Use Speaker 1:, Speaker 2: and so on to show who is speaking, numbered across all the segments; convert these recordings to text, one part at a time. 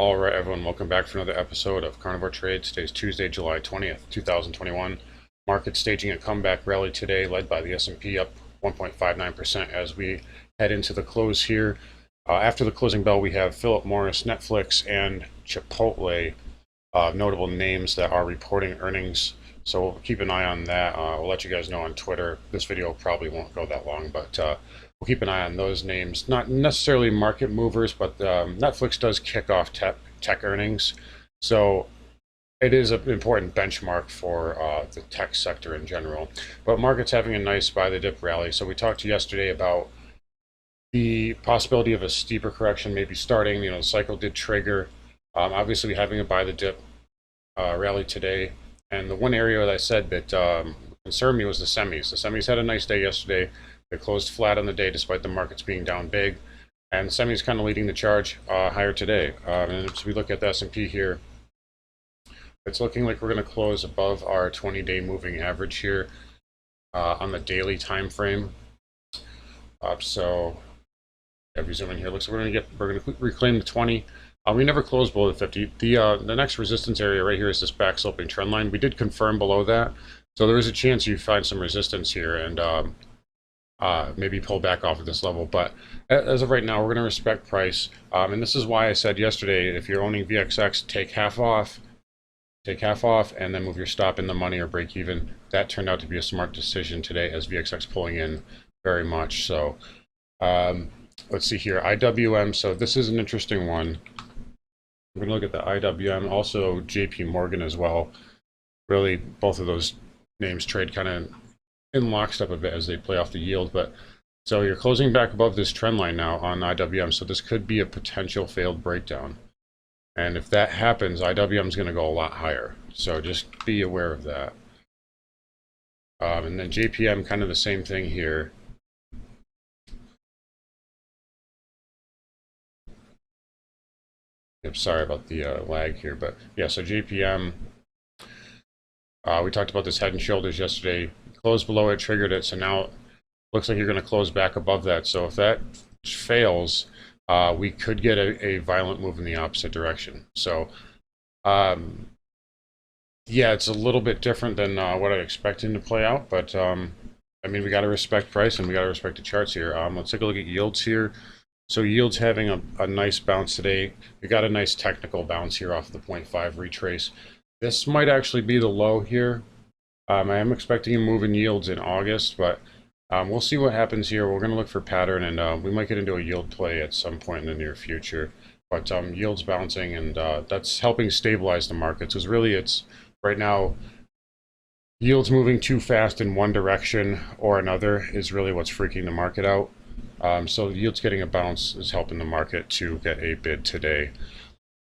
Speaker 1: All right, everyone, welcome back for another episode of Carnivore Trade. Today's Tuesday, July 20th, 2021. Market staging a comeback rally today, led by the S&P up 1.59% as we head into the close here. After the closing bell, we have Philip Morris, Netflix, and Chipotle, notable names that are reporting earnings. So we'll keep an eye on that. We'll let you guys know on Twitter. This video probably won't go that long, but we'll keep an eye on those names. Not necessarily market movers, but Netflix does kick off tech earnings. So it is an important benchmark for the tech sector in general. But market's having a nice buy the dip rally. So we talked yesterday about the possibility of a steeper correction maybe starting. The cycle did trigger. Obviously, having a buy the dip rally today. And the one area that I said that concerned me was the semis. The semis had a nice day yesterday. They closed flat on the day despite the markets being down big. And the semis kind of leading the charge higher today. And as we look at the S&P here, it's looking like we're going to close above our 20-day moving average here on the daily time frame. So if we zoom in here, looks like we're going to reclaim the 20. We never closed below the 50. The next resistance area right here is this back sloping trend line. We did confirm below that, so there is a chance you find some resistance here and maybe pull back off of this level. But as of right now, we're going to respect price, and this is why I said yesterday, if you're owning VXX, take half off, and then move your stop in the money or break even. That turned out to be a smart decision today, as VXX pulling in very much. So let's see here, IWM. So this is an interesting one. We're going to look at the IWM, also JP Morgan as well. Really, both of those names trade kind of in lockstep a bit as they play off the yield. But so you're closing back above this trend line now on IWM. So this could be a potential failed breakdown. And if that happens, IWM is going to go a lot higher. So just be aware of that. And then JPM, kind of the same thing here. Yep, sorry about the lag here, but yeah, so JPM, we talked about this head and shoulders yesterday. Closed below it, triggered it, so now it looks like you're going to close back above that. So if that fails, we could get a violent move in the opposite direction. So yeah, it's a little bit different than what I expected to play out, but I mean, we got to respect price and we got to respect the charts here. Let's take a look at yields here. So yields having a nice bounce today. We got a nice technical bounce here off the 0.5 retrace. This might actually be the low here. I am expecting a move in yields in August, but we'll see what happens here. We're going to look for pattern, and we might get into a yield play at some point in the near future. But yields bouncing, and that's helping stabilize the markets. Because really, it's right now, yields moving too fast in one direction or another is really what's freaking the market out. So yields getting a bounce is helping the market to get a bid today.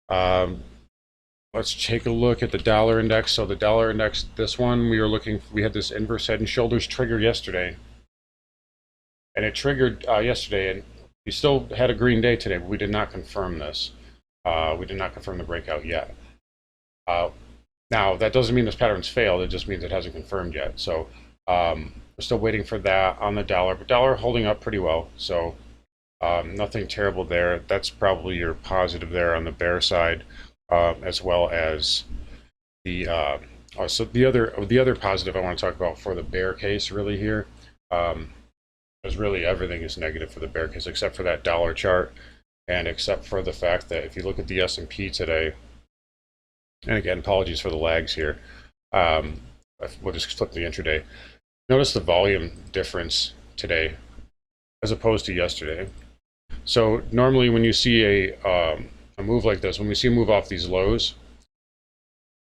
Speaker 1: Let's take a look at the dollar index. So the dollar index, this one, we had this inverse head and shoulders trigger yesterday. And it triggered yesterday, and we still had a green day today, but we did not confirm this. We did not confirm the breakout yet. Now, that doesn't mean this pattern's failed. It just means it hasn't confirmed yet. So we're still waiting for that on the dollar, but dollar holding up pretty well. So nothing terrible there. That's probably your positive there on the bear side, as well as the so the other positive I want to talk about for the bear case really here, is really everything is negative for the bear case except for that dollar chart, and except for the fact that if you look at the S&P today, and again, apologies for the lags here. We'll just flip the intraday. Notice the volume difference today as opposed to yesterday. So normally when you see a move like this, when we see a move off these lows,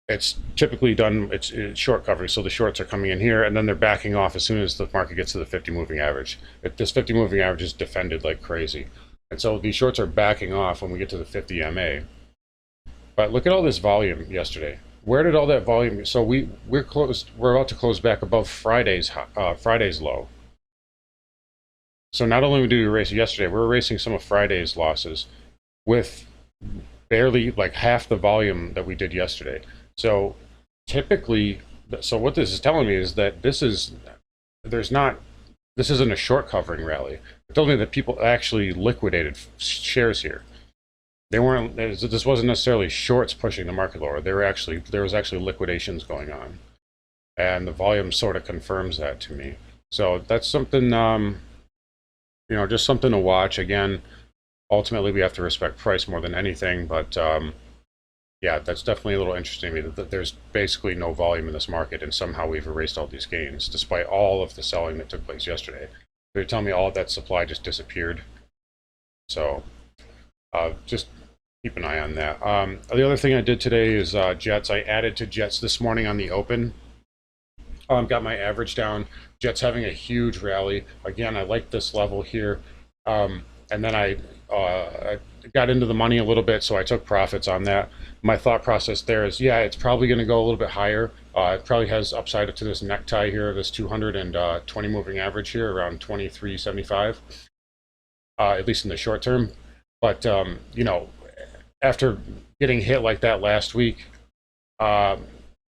Speaker 1: it's typically done, it's short coverage. So the shorts are coming in here and then they're backing off as soon as the market gets to the 50 moving average. This 50 moving average is defended like crazy. And so these shorts are backing off when we get to the 50 MA. But look at all this volume yesterday. Where did all that volume? So we're about to close back above Friday's low. So not only do we erase yesterday, we're erasing some of Friday's losses with barely like half the volume that we did yesterday. So typically, so what this is telling me is that this isn't a short covering rally. It tells me that people actually liquidated shares here. they weren't. This wasn't necessarily shorts pushing the market lower. There was actually liquidations going on, and the volume sort of confirms that to me. So that's something, just something to watch. Again, ultimately we have to respect price more than anything, but yeah, that's definitely a little interesting to me that there's basically no volume in this market, and somehow we've erased all these gains despite all of the selling that took place yesterday. They're telling me all of that supply just disappeared. So just keep an eye on that. The other thing I did today is Jets. I added to Jets this morning on the open. Got my average down. Jets having a huge rally. Again, I like this level here. And then I got into the money a little bit, so I took profits on that. My thought process there is, yeah, it's probably going to go a little bit higher. It probably has upside to this necktie here, this 220 moving average here, around 23.75, at least in the short term. But, after getting hit like that last week, the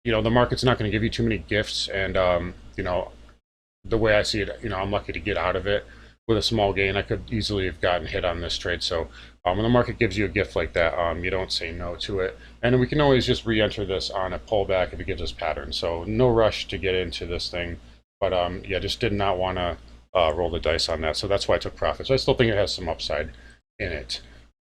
Speaker 1: market's not going to give you too many gifts. And, the way I see it, I'm lucky to get out of it with a small gain. I could easily have gotten hit on this trade. So when the market gives you a gift like that, you don't say no to it. And we can always just re-enter this on a pullback if it gives us patterns. So no rush to get into this thing. But yeah, just did not want to roll the dice on that. So that's why I took profits. I still think it has some upside in it.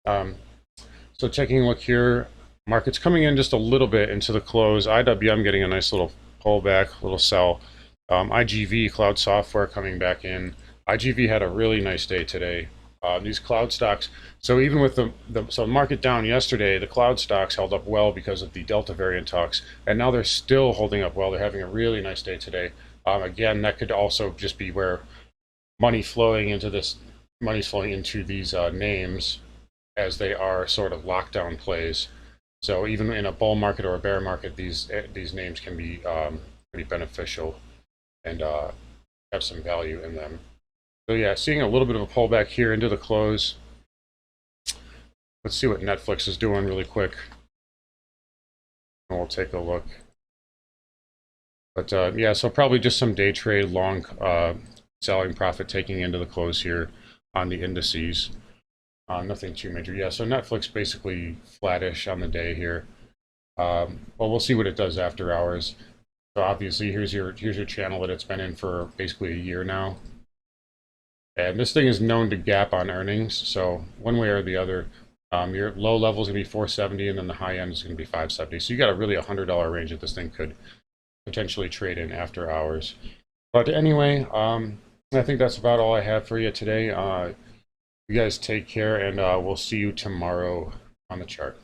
Speaker 1: So taking a look here, market's coming in just a little bit into the close. IWM getting a nice little pullback, little sell. IGV, cloud software, coming back in. IGV had a really nice day today. These cloud stocks, so even with the market down yesterday, the cloud stocks held up well because of the Delta variant talks, and now they're still holding up well. They're having a really nice day today. Again, that could also just be where money's flowing into these names as they are sort of lockdown plays. So even in a bull market or a bear market, these names can be pretty beneficial and have some value in them. So yeah, seeing a little bit of a pullback here into the close. Let's see what Netflix is doing really quick. And we'll take a look. But yeah, so probably just some day trade, long selling profit taking into the close here on the indices. Nothing too major. Yeah, so Netflix basically flattish on the day here. Well, we'll see what it does after hours. So obviously, here's your channel that it's been in for basically a year now. And this thing is known to gap on earnings, so one way or the other, your low level is going to be 470, and then the high end is going to be 570. So you got a really $100 range that this thing could potentially trade in after hours. But anyway, I think that's about all I have for you today. You guys take care, and we'll see you tomorrow on the chart.